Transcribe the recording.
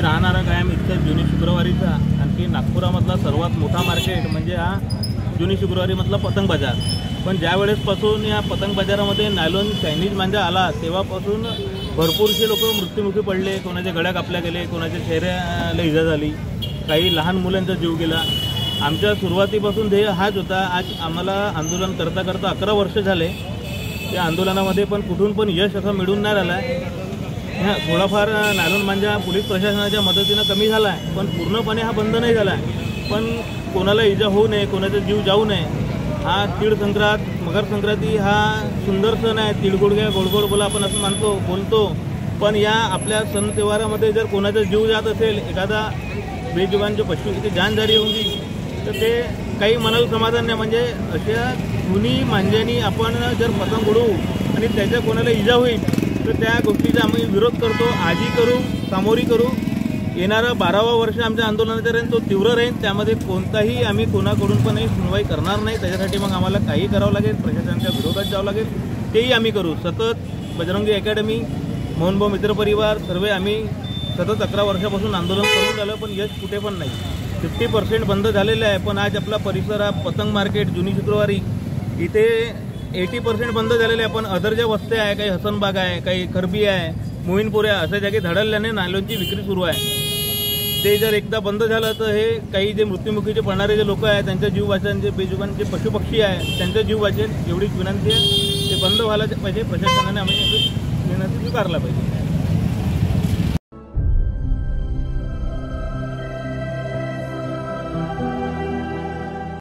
मी राहणारा कायम इथं जुनी शुक्रवारीचा, आणखी नागपुरामधला सर्वात मोठा मार्केट म्हणजे हा जुनी शुक्रवारीमधला पतंग बाजार। पण ज्या वेळेसपासून या पतंग बाजारामध्ये नायलॉन चायनीज मांजा आला तेव्हापासून भरपूरसे लोक मृत्युमुखी पडले, कोणाच्या गळ्या कापल्या गेले, कोणाच्या चेहऱ्याला इजा झाली, काही लहान मुलांचा जीव गेला। आमच्या सुरुवातीपासून ध्येय हाच होता। आज आम्हाला आंदोलन करता करता 11 वर्ष झाले। या आंदोलनामध्ये पण कुठून पण यश असं मिळून नाही राहिलं आहे। थोडाफार नायलॉन मांजा पोलीस प्रशासनाच्या मदतीनं कमी झाला आहे, पण पूर्णपणे हा बंद नाही झाला आहे। पण कोणाला इजा होऊ नये, कोणाचा जीव जाऊ नये, हा तीळ संक्रांत मकर संक्रांती हा सुंदर सण आहे। तिळगुळ घ्या गोड गोड बोला आपण असं बोलतो, पण या आपल्या सण त्योहारामध्ये जर कोणाचा जीव जात असेल, एखादा बेजुबानचे पशु जान जारी होऊन गेली तर ते काही मनाला समाधान नाही। म्हणजे अशा जुनी मांजानी आपण जर पतंग उडवू आणि त्याच्या कोणाला इजा होईल तर त्या गोष्टीचा आम्ही विरोध करतो, आजही करू, सामोरी करू। येणारा 12वा वर्ष आमच्या आंदोलनाचा राहील, तो तीव्र राहील। त्यामध्ये कोणताही आम्ही कोणाकडून पण सुनवाई करणार नाही। त्याच्यासाठी मग आम्हाला काही करावं लागेल, प्रशासनाच्या विरोधात जावं लागेल, तेही आम्ही करू। सतत बजरंगी अकॅडमी, मोहनभाऊ मित्रपरिवार सर्व आम्ही सतत 11 वर्षापासून आंदोलन करून झालं, पण यश कुठे पण नाही। 50% बंद झालेलं आहे, पण आज आपला परिसर हा पतंग मार्केट जुनी शुक्रवारी इथे 80% बंद झालेले आहे। पण अदर ज्या वस्त्या आहे, काही हसनबाग आहे, काही खरबी आहे, मोहीनपूर आहे, अशा जागी धडकल्याने नायलॉनची विक्री सुरू आहे। ते जर एकदा बंद झालं तर हे काही जे मृत्युमुखीचे पडणारे जे लोक आहेत त्यांचा जीव वाचेल, जे बेजुबान जे पशुपक्षी आहे त्यांचा जीव वाचेल, एवढीच विनंती आहे। ते बंद व्हायला पाहिजे, प्रशासनाने आम्ही विनंती स्वीकारला पाहिजे।